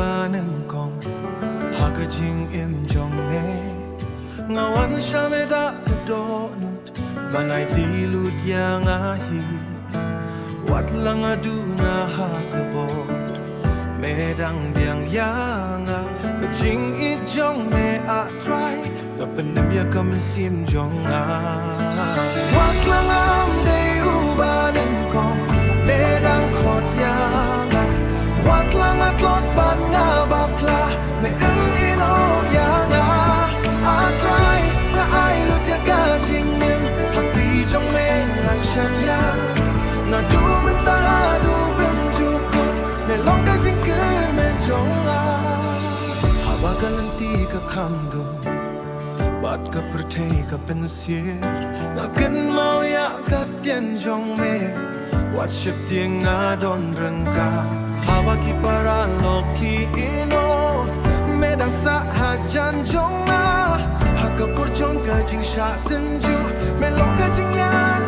ubanan kong Hakajing imjong me Ngawan siya me da kadonot Banay tilud yang ahi Wat lang aduna hakabot Medang diang yanga Kajing ijong me atry Kapanem ya kamansim jong Wat lang am day ubanan kong Medang kot yanga Wat lang at lot pan nga bakla Me ang ino yanga Atry nga ay lut ya kajing nim Hakti jong me ngan siyan ya Na dumenta adu bimjukut Me long kajing ker me jong Habagalanti ka kamdum Bat ka pertay ka pensir Nagan mau ya ka tien jong me Wat ship tiang adon rengka Hawa ki para loki ino Medang sa hajan jong na Hakapur jong ka jing sha tenju Me long ka jing yan